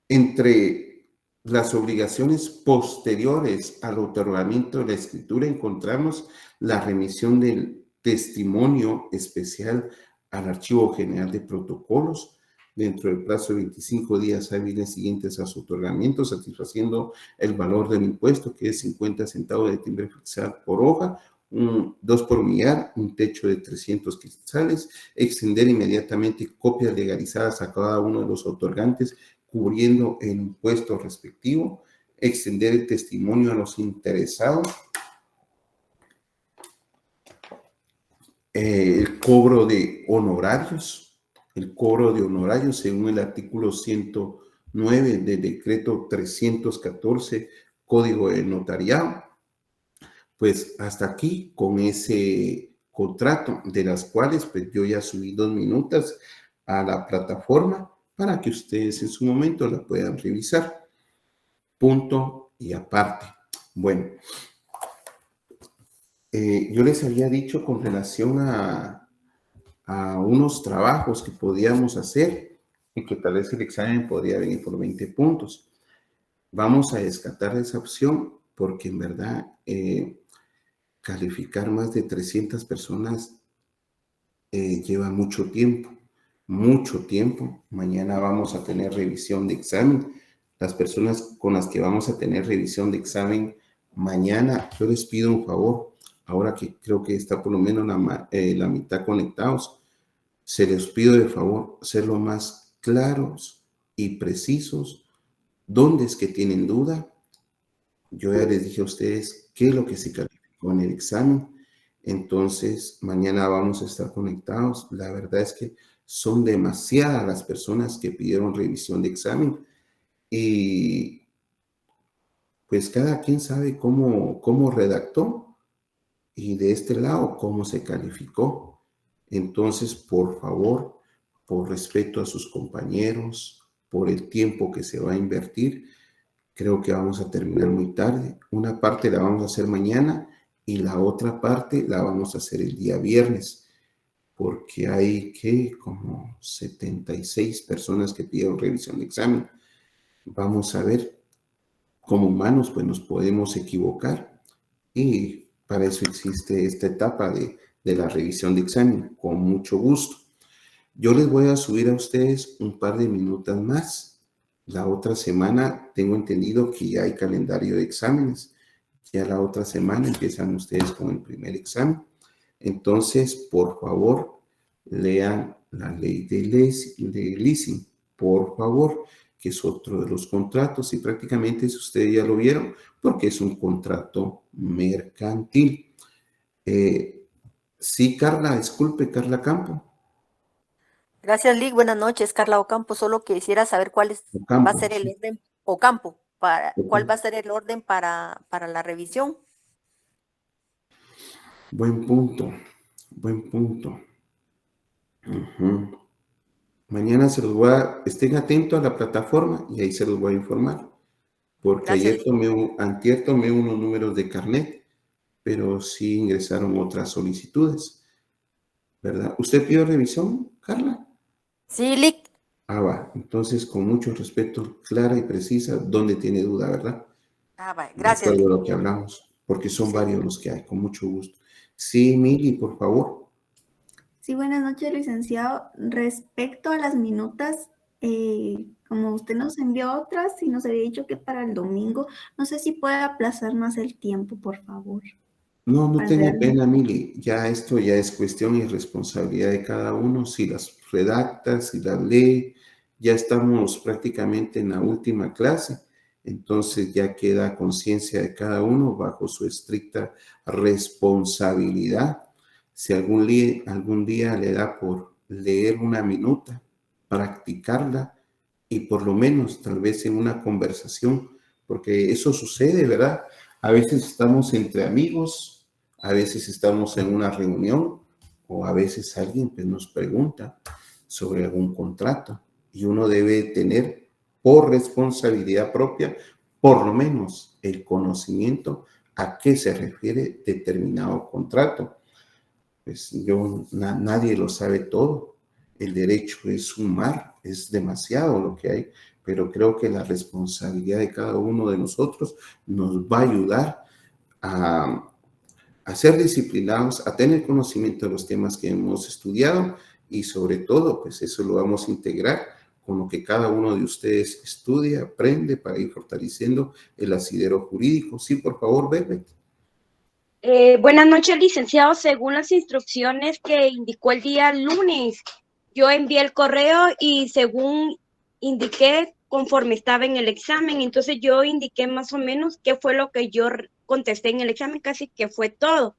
Speaker 1: Entre las obligaciones posteriores al otorgamiento de la escritura encontramos la remisión del testimonio especial al Archivo General de Protocolos dentro del plazo de 25 días hábiles siguientes a su otorgamiento, satisfaciendo el valor del impuesto, que es 50 centavos de timbre fixado por hoja, 2 por unidad, un techo de 300 quetzales, extender inmediatamente copias legalizadas a cada uno de los otorgantes, cubriendo el impuesto respectivo, extender el testimonio a los interesados, el cobro de honorarios según el artículo 109 del decreto 314, Código de Notariado. Pues hasta aquí con ese contrato, de las cuales pues yo ya subí 2 minutos a la plataforma para que ustedes en su momento la puedan revisar. Punto y aparte. Bueno, yo les había dicho con relación a unos trabajos que podíamos hacer y que tal vez el examen podría venir por 20 puntos. Vamos a descartar esa opción porque en verdad calificar más de 300 personas lleva mucho tiempo. Mañana vamos a tener revisión de examen. Las personas con las que vamos a tener revisión de examen mañana, yo les pido un favor, ahora que creo que está por lo menos la mitad conectados, se les pido de favor ser lo más claros y precisos. ¿Dónde es que tienen duda? Yo ya les dije a ustedes qué es lo que se calificó en el examen. Entonces, mañana vamos a estar conectados. La verdad es que son demasiadas las personas que pidieron revisión de examen y pues cada quien sabe cómo redactó y de este lado cómo se calificó. Entonces, por favor, por respeto a sus compañeros, por el tiempo que se va a invertir, creo que vamos a terminar muy tarde. Una parte la vamos a hacer mañana y la otra parte la vamos a hacer el día viernes, porque hay como 76 personas que pidieron revisión de examen. Vamos a ver, como humanos pues nos podemos equivocar y para eso existe esta etapa de la revisión de examen, con mucho gusto. Yo les voy a subir a ustedes un par de minutos más. La otra semana tengo entendido que ya hay calendario de exámenes. Ya la otra semana empiezan ustedes con el primer examen. Entonces, por favor, lean la ley de leasing, por favor, que es otro de los contratos y prácticamente si ustedes ya lo vieron, porque es un contrato mercantil. Sí, Carla, disculpe, Carla Campo.
Speaker 3: Gracias, Lick. Buenas noches, Carla Ocampo. Solo quisiera saber cuál va a ser el orden, Ocampo, cuál va a ser el orden para la revisión.
Speaker 1: Buen punto, buen punto. Mañana se los voy a, estén atentos a la plataforma y ahí se los voy a informar. Porque
Speaker 3: Gracias,
Speaker 1: antier tomé unos números de carnet, pero sí ingresaron otras solicitudes, ¿verdad? ¿Usted pidió revisión, Carla?
Speaker 3: Sí, Lick.
Speaker 1: Ah, va. Entonces, con mucho respeto, clara y precisa, ¿dónde tiene duda, verdad?
Speaker 3: Va.
Speaker 1: De
Speaker 3: Gracias,
Speaker 1: acuerdo
Speaker 3: Lick.
Speaker 1: a lo que hablamos, porque son
Speaker 3: Sí.
Speaker 1: varios los que hay, con mucho gusto. Sí, Mili, por favor.
Speaker 4: Sí, buenas noches, licenciado. Respecto a las minutas, como usted nos envió otras y nos había dicho que para el domingo, no sé si puede aplazar más el tiempo, por favor.
Speaker 1: No tenga pena, Mili. Ya esto ya es cuestión y responsabilidad de cada uno. Si las redacta, si las lee, ya estamos prácticamente en la última clase. Entonces ya queda conciencia de cada uno bajo su estricta responsabilidad. Si algún día le da por leer una minuta, practicarla y por lo menos tal vez en una conversación, porque eso sucede, ¿verdad? A veces estamos entre amigos, a veces estamos en una reunión o a veces alguien pues, nos pregunta sobre algún contrato y uno debe tener por responsabilidad propia por lo menos el conocimiento a qué se refiere determinado contrato. Pues nadie lo sabe todo. El derecho es un mar, es demasiado lo que hay, pero creo que la responsabilidad de cada uno de nosotros nos va a ayudar a ser disciplinados, a tener conocimiento de los temas que hemos estudiado y sobre todo, pues eso lo vamos a integrar con lo que cada uno de ustedes estudia, aprende para ir fortaleciendo el asidero jurídico. Sí, por favor, Berbet.
Speaker 5: Buenas noches, licenciado. Según las instrucciones que indicó el día lunes, yo envié el correo y según indiqué, conforme estaba en el examen, entonces yo indiqué más o menos qué fue lo que yo contesté en el examen, casi que fue todo.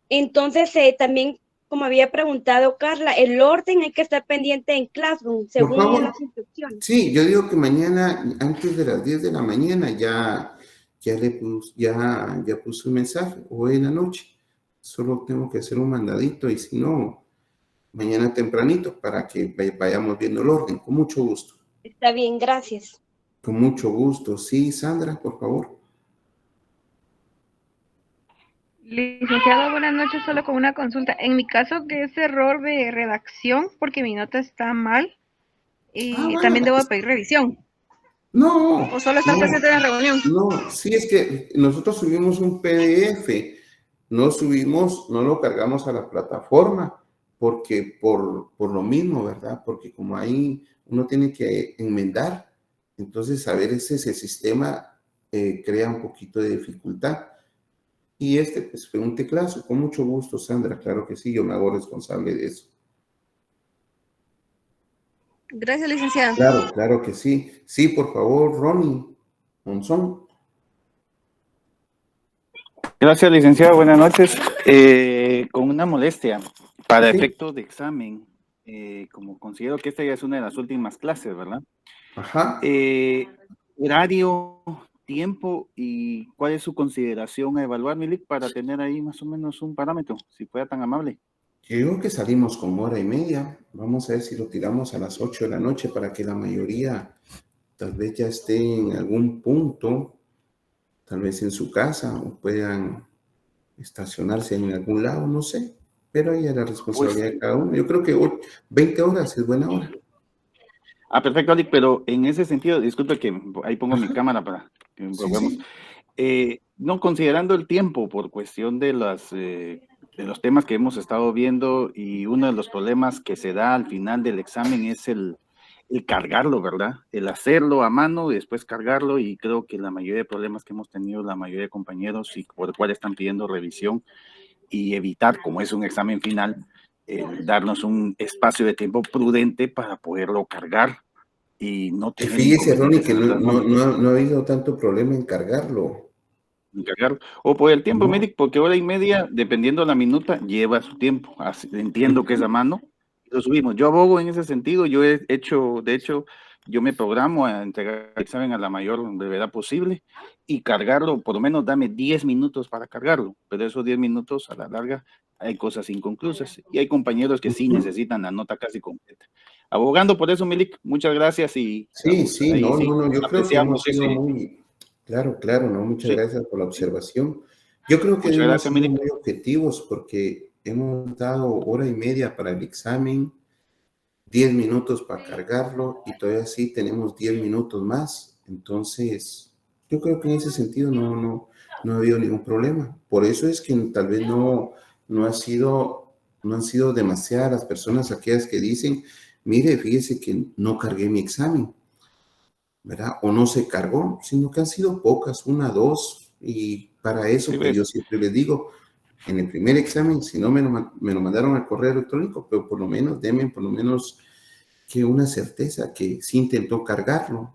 Speaker 5: Entonces, también, como había preguntado Carla, el orden hay que estar pendiente en Classroom, según las instrucciones.
Speaker 1: Sí, yo digo que mañana, antes de las 10 de la mañana, ya puse un mensaje, o en la noche. Solo tengo que hacer un mandadito y si no, mañana tempranito para que vayamos viendo el orden. Con mucho gusto.
Speaker 5: Está bien, gracias.
Speaker 1: Con mucho gusto. Sí, Sandra, por favor.
Speaker 6: Licenciado, buenas noches, solo con una consulta. En mi caso, que es error de redacción, porque mi nota está mal, y también debo pedir revisión.
Speaker 1: No.
Speaker 6: ¿O solo estar presente en la reunión?
Speaker 1: No, sí, es que nosotros subimos un PDF, no lo cargamos a la plataforma, porque por lo mismo, ¿verdad? Porque como ahí uno tiene que enmendar, entonces a veces ese sistema crea un poquito de dificultad. Y pues fue un teclazo, con mucho gusto, Sandra, claro que sí, yo me hago responsable de eso.
Speaker 6: Gracias, licenciado.
Speaker 1: Claro que sí. Sí, por favor, Ronnie Monzón.
Speaker 7: Gracias, licenciado. Buenas noches. Con una molestia, para efectos de examen, como considero que esta ya es una de las últimas clases, ¿verdad?
Speaker 1: Ajá.
Speaker 7: Horario, tiempo y cuál es su consideración a evaluar, Milik, para tener ahí más o menos un parámetro, si fuera tan amable.
Speaker 1: Yo creo que salimos con 1:30. Vamos a ver si lo tiramos a las 8 de la noche para que la mayoría tal vez ya esté en algún punto, tal vez en su casa o puedan estacionarse en algún lado, no sé. Pero ahí es la responsabilidad de cada uno. Yo creo que 20 horas es buena hora.
Speaker 7: Perfecto, Alec, pero en ese sentido, disculpe que ahí pongo mi cámara para que probemos. Sí. No, considerando el tiempo por cuestión de los temas que hemos estado viendo y uno de los problemas que se da al final del examen es el el cargarlo, ¿verdad? El hacerlo a mano y después cargarlo, y creo que la mayoría de problemas que hemos tenido, la mayoría de compañeros y por el cual están pidiendo revisión y evitar, como es un examen final, darnos un espacio de tiempo prudente para poderlo cargar y no tener
Speaker 1: Fíjese, Ronnie, que
Speaker 7: inconvenientes.
Speaker 1: no ha habido tanto problema en cargarlo.
Speaker 7: O por el tiempo, Medic, porque hora y media, dependiendo de la minuta, lleva su tiempo. Así, entiendo que es a mano, lo subimos. Yo abogo en ese sentido. Yo he hecho, de hecho, yo me programo a entregar el examen a la mayor brevedad posible y cargarlo, por lo menos dame 10 minutos para cargarlo, pero esos 10 minutos a la larga hay cosas inconclusas y hay compañeros que sí necesitan la nota casi completa. Abogando por eso, Milik, muchas gracias y
Speaker 1: Sí, sí,
Speaker 7: ahí sí,
Speaker 1: no, yo creo que hemos
Speaker 7: apreciamos
Speaker 1: sido
Speaker 7: ese.
Speaker 1: muy, claro, no, muchas
Speaker 7: Sí,
Speaker 1: gracias por la observación. Yo creo que
Speaker 7: muchas
Speaker 1: hemos
Speaker 7: gracias,
Speaker 1: sido
Speaker 7: Milik.
Speaker 1: muy objetivos porque hemos dado hora y media para el examen, 10 minutos para cargarlo y todavía sí tenemos 10 minutos más. Entonces, yo creo que en ese sentido no ha habido ningún problema. Por eso es que tal vez no han sido demasiadas las personas aquellas que dicen, mire, fíjese que no cargué mi examen, ¿verdad? O no se cargó, sino que han sido pocas, una, dos, y para eso,
Speaker 7: Sí,
Speaker 1: pues yo
Speaker 7: ves.
Speaker 1: siempre les digo, en el primer examen, si no me lo mandaron al correo electrónico, pero por lo menos denme por lo menos que una certeza que sí intentó cargarlo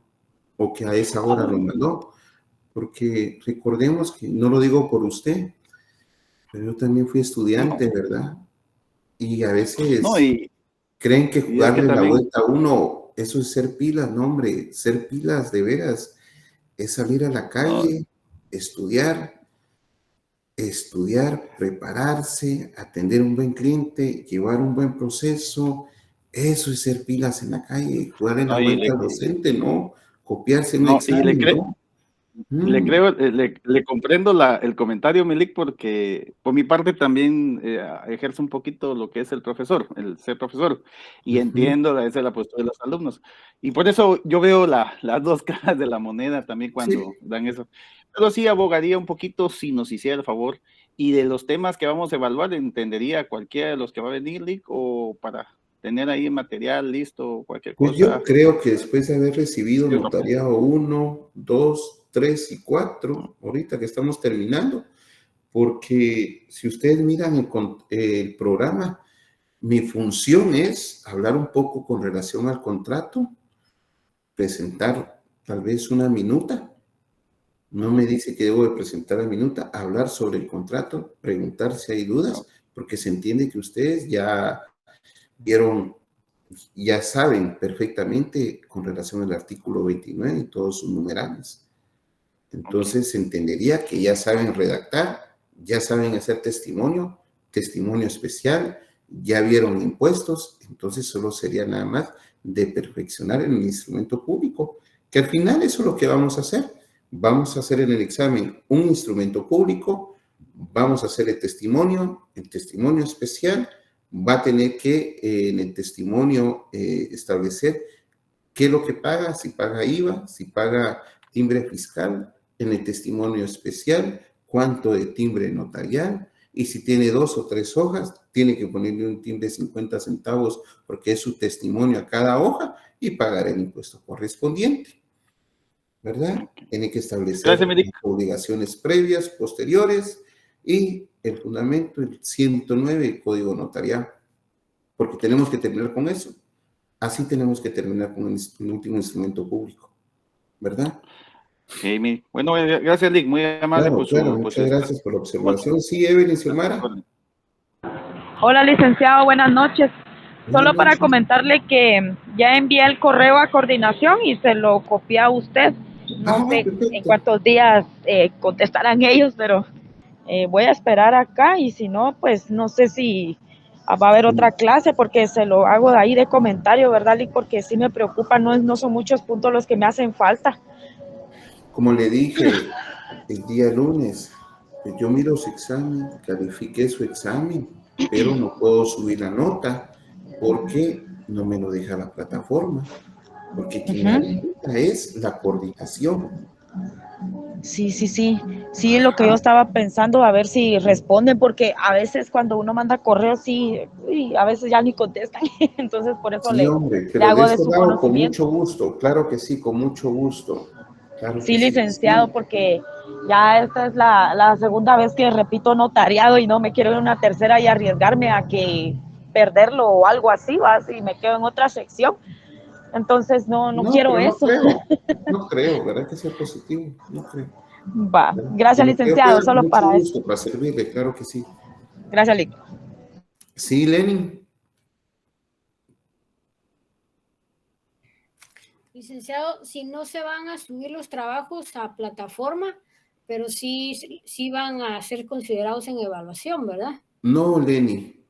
Speaker 1: o que a esa hora lo mandó, porque recordemos que no lo digo por usted, pero yo también fui estudiante, ¿verdad? Y a
Speaker 7: No,
Speaker 1: veces creen que
Speaker 7: y es que
Speaker 1: jugarle la
Speaker 7: también,
Speaker 1: vuelta a uno, eso es ser pilas, no, hombre, ser pilas de veras es salir a la
Speaker 7: no,
Speaker 1: calle, estudiar, prepararse, atender un buen cliente, llevar un buen proceso. Eso es ser pilas en la calle, jugar en la
Speaker 7: no,
Speaker 1: vuelta al docente, ¿no? Copiarse en un
Speaker 7: no, y
Speaker 1: examen, ¿no?
Speaker 7: le
Speaker 1: Mm,
Speaker 7: creo, le comprendo el comentario, Milik, porque por mi parte también ejerzo un poquito lo que es el profesor, el ser profesor, y
Speaker 1: ujú.
Speaker 7: entiendo esa es la postura de los alumnos. Y por eso yo veo las dos caras de la moneda también cuando
Speaker 1: Sí,
Speaker 7: dan eso. Pero sí abogaría un poquito si nos hiciera el favor, y de los temas que vamos a evaluar, entendería cualquiera de los que va a venir, Lick, o para tener ahí material listo, cualquier
Speaker 1: pues yo
Speaker 7: cosa.
Speaker 1: creo que después de haber recibido
Speaker 7: Sí, Rafa.
Speaker 1: notariado 1, 2, 3 y 4, ahorita que estamos terminando, porque si ustedes miran el programa, mi función es hablar un poco con relación al contrato, presentar tal vez una minuta. No me dice que debo de presentar la minuta, hablar sobre el contrato, preguntar si hay dudas, porque se entiende que ustedes ya vieron, ya saben perfectamente con relación al artículo 29 y todos sus numerales.
Speaker 7: Ok.
Speaker 1: Entonces se entendería que ya saben redactar, ya saben hacer testimonio especial, ya vieron impuestos, entonces solo sería nada más de perfeccionar en el instrumento público, que al final eso es lo que vamos a hacer. Vamos a hacer en el examen un instrumento público, vamos a hacer el testimonio especial, va a tener que en el testimonio establecer qué es lo que paga, si paga IVA, si paga timbre fiscal, en el testimonio especial, cuánto de timbre notarial, y si tiene 2 o 3 hojas, tiene que ponerle un timbre de 50 centavos porque es su testimonio a cada hoja y pagar el impuesto correspondiente, ¿verdad? Tiene que
Speaker 7: Gracias,
Speaker 1: establecer
Speaker 7: Milik.
Speaker 1: obligaciones previas, posteriores y el fundamento, el 109 del Código Notarial, porque tenemos que terminar con eso. Así tenemos que terminar con el último instrumento público, ¿verdad?
Speaker 7: Okay, bueno, gracias, Lick, muy amable por
Speaker 1: Claro,
Speaker 7: su
Speaker 1: muchas gracias por la observación. Sí, Evelyn Xiomara.
Speaker 8: Hola, licenciado, buenas noches.
Speaker 1: Buenas
Speaker 8: Solo para
Speaker 1: noches.
Speaker 8: comentarle que ya envié el correo a coordinación y se lo copié a usted. No sé en
Speaker 1: Perfecto.
Speaker 8: cuántos días contestarán ellos, pero voy a esperar acá y si no, pues no sé si va a haber otra clase porque se lo hago de ahí de comentario, ¿verdad, Lick? Porque sí me preocupa, no son muchos puntos los que me hacen falta.
Speaker 1: Como le dije el día lunes, pues yo miro su examen, califiqué su examen, pero no puedo subir la nota porque no me lo deja la plataforma, porque quien
Speaker 8: Uh-huh.
Speaker 1: habilita es la coordinación.
Speaker 8: Sí. sí, lo que yo estaba pensando, a ver si responden, porque a veces cuando uno manda correos, sí, y a veces ya ni contestan, entonces por eso
Speaker 1: Sí, hombre,
Speaker 8: le
Speaker 1: pero de
Speaker 8: hago de
Speaker 1: este
Speaker 8: su
Speaker 1: lado con
Speaker 8: conocimiento.
Speaker 1: mucho gusto, claro que sí, con mucho gusto, claro que
Speaker 8: Sí,
Speaker 1: sí.
Speaker 8: licenciado, porque ya esta es la segunda vez que repito notariado y no me quiero ir a una tercera y arriesgarme a que perderlo o algo así, va, si me quedo en otra sección. Entonces no
Speaker 1: No,
Speaker 8: quiero
Speaker 1: pero
Speaker 8: eso.
Speaker 1: no creo, ¿verdad que sea positivo? No creo.
Speaker 8: Va,
Speaker 1: ¿Verdad?
Speaker 8: gracias,
Speaker 1: En lo que yo pueda,
Speaker 8: licenciado,
Speaker 1: con
Speaker 8: solo
Speaker 1: mucho
Speaker 8: para eso.
Speaker 1: gusto, para servirle, claro que sí.
Speaker 8: Gracias, Lic.
Speaker 1: Sí, Lenin.
Speaker 9: Licenciado, si no se van a subir los trabajos a plataforma, pero sí van a ser considerados en evaluación, ¿verdad?
Speaker 1: No, Lenny.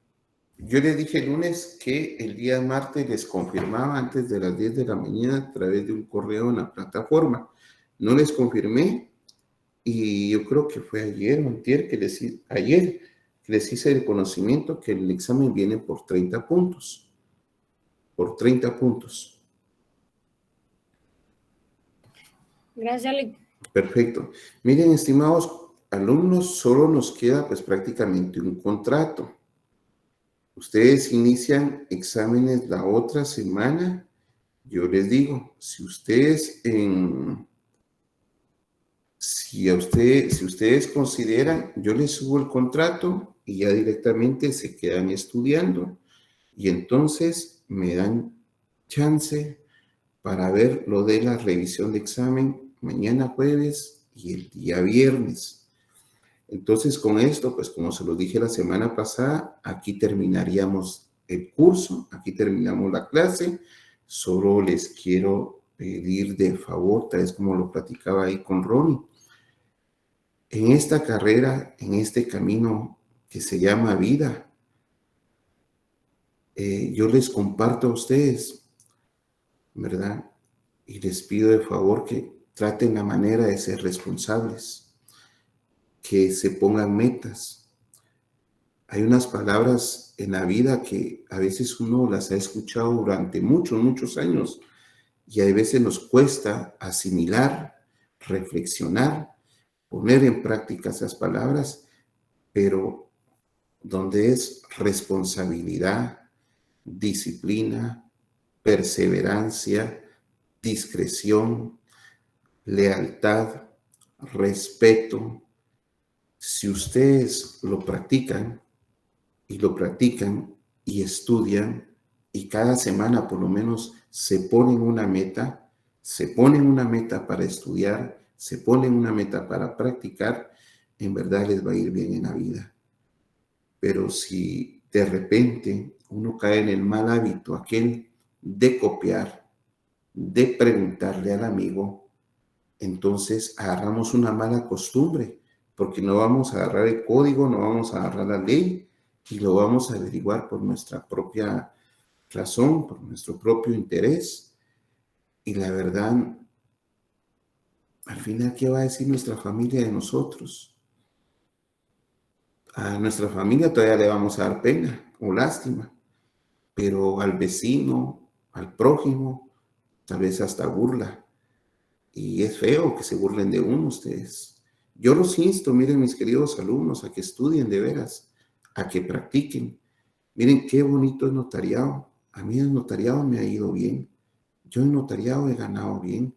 Speaker 1: Yo le dije el lunes que el día martes les confirmaba antes de las 10 de la mañana a través de un correo en la plataforma. No les confirmé y yo creo que fue ayer o antier ayer que les hice el conocimiento que el examen viene por 30 puntos. Por 30 puntos.
Speaker 9: Gracias, Lic.
Speaker 1: Perfecto. Miren, estimados alumnos, solo nos queda pues prácticamente un contrato. Ustedes inician exámenes la otra semana. Yo les digo, si ustedes si ustedes consideran, yo les subo el contrato y ya directamente se quedan estudiando y entonces me dan chance para ver lo de la revisión de examen mañana jueves y el día viernes. Entonces, con esto, pues como se lo dije la semana pasada, aquí terminaríamos el curso, aquí terminamos la clase. Solo les quiero pedir de favor, tal vez como lo platicaba ahí con Ronnie, en esta carrera, en este camino que se llama vida, yo les comparto a ustedes, ¿verdad? Y les pido de favor que traten la manera de ser responsables, que se pongan metas. Hay unas palabras en la vida que a veces uno las ha escuchado durante muchos, muchos años y a veces nos cuesta asimilar, reflexionar, poner en práctica esas palabras, pero donde es responsabilidad, disciplina, perseverancia, discreción, lealtad, respeto. Si ustedes lo practican y estudian y cada semana por lo menos se ponen una meta para estudiar, se ponen una meta para practicar, en verdad les va a ir bien en la vida. Pero si de repente uno cae en el mal hábito aquel de copiar, de preguntarle al amigo, entonces agarramos una mala costumbre, porque no vamos a agarrar el código, no vamos a agarrar la ley y lo vamos a averiguar por nuestra propia razón, por nuestro propio interés. Y la verdad, al final, ¿qué va a decir nuestra familia de nosotros? A nuestra familia todavía le vamos a dar pena o lástima, pero al vecino, al prójimo, tal vez hasta burla. Y es feo que se burlen de uno ustedes. Yo los insto, miren mis queridos alumnos, a que estudien de veras, a que practiquen. Miren qué bonito es notariado. A mí el notariado me ha ido bien. Yo en notariado he ganado bien.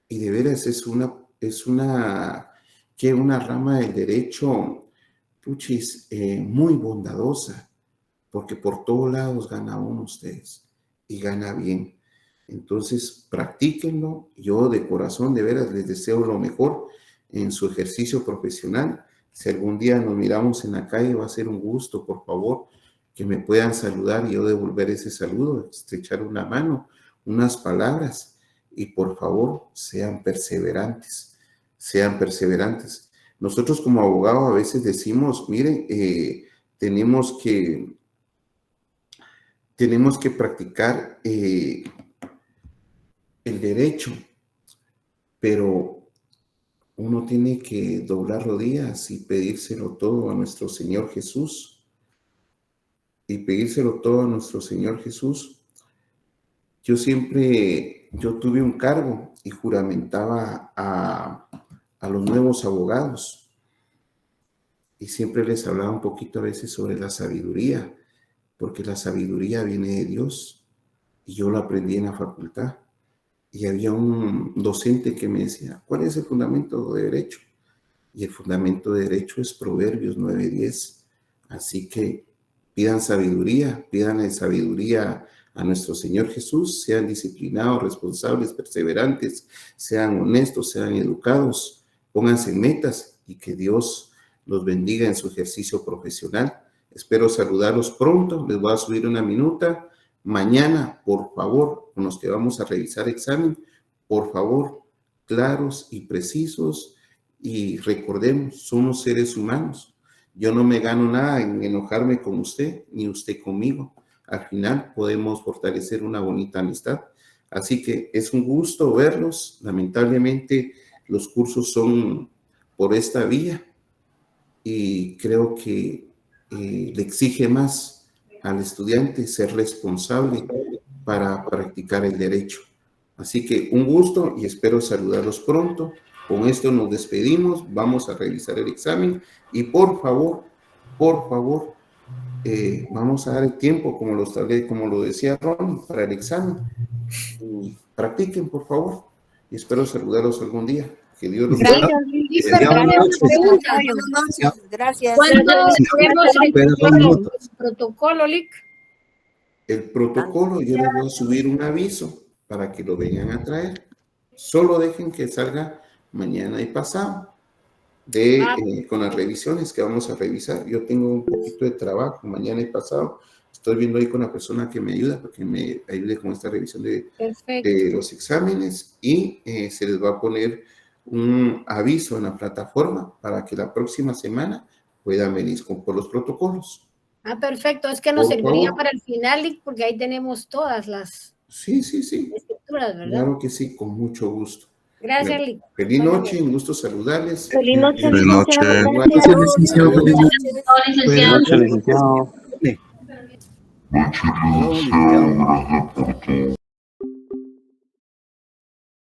Speaker 1: Y de veras es una rama del derecho, puchis, muy bondadosa, porque por todos lados gana uno ustedes y gana bien. Entonces, practíquenlo. Yo de corazón, de veras, les deseo lo mejor en su ejercicio profesional. Si algún día nos miramos en la calle, va a ser un gusto, por favor, que me puedan saludar y yo devolver ese saludo, estrechar una mano, unas palabras. Y por favor, sean perseverantes, sean perseverantes. Nosotros como abogados a veces decimos, miren, tenemos que practicar el derecho, pero uno tiene que doblar rodillas y pedírselo todo a nuestro Señor Jesús. Y pedírselo todo a nuestro Señor Jesús. Yo tuve un cargo y juramentaba a los nuevos abogados. y siempre les hablaba un poquito a veces sobre la sabiduría, porque la sabiduría viene de Dios, y yo lo aprendí en la facultad. Y había un docente que me decía, ¿cuál es el fundamento de derecho? Y el fundamento de derecho es Proverbios 9:10. Así que pidan sabiduría a nuestro Señor Jesús, sean disciplinados, responsables, perseverantes, sean honestos, sean educados, pónganse metas y que Dios los bendiga en su ejercicio profesional. Espero saludarlos pronto, les voy a subir una minuta. Mañana, por favor, con los que vamos a revisar examen, por favor, claros y precisos, y recordemos, somos seres humanos. Yo no me gano nada en enojarme con usted, ni usted conmigo. Al final podemos fortalecer una bonita amistad. Así que es un gusto verlos. Lamentablemente los cursos son por esta vía y creo que le exige más al estudiante ser responsable para practicar el derecho. Así que un gusto y espero saludarlos pronto. Con esto nos despedimos, vamos a revisar el examen y por favor, vamos a dar el tiempo, como lo decía Ron, para el examen. Y practiquen, por favor, y espero saludarlos algún día. Que Dios los bendiga.
Speaker 3: Gracias.
Speaker 9: ¿Cuándo tenemos el protocolo, Lic?
Speaker 1: El protocolo, yo les voy a subir un aviso para que lo vengan a traer. Solo dejen que salga mañana y pasado con las revisiones que vamos a revisar. Yo tengo un poquito de trabajo mañana y pasado. Estoy viendo ahí con la persona que me ayuda para que me ayude con esta revisión de los exámenes y se les va a poner un aviso en la plataforma para que la próxima semana puedan venir por los protocolos.
Speaker 9: Perfecto. Es que nos serviría para el final, Lic, porque ahí tenemos todas las escrituras, ¿verdad?
Speaker 1: Claro que sí, con mucho gusto.
Speaker 9: Gracias, Lic.
Speaker 1: Feliz noche, un gusto saludarles.
Speaker 5: Feliz noche.
Speaker 2: Feliz noche.
Speaker 1: Gracias, licenciado.
Speaker 2: Feliz noche, licenciado.
Speaker 10: Noche, licenciado.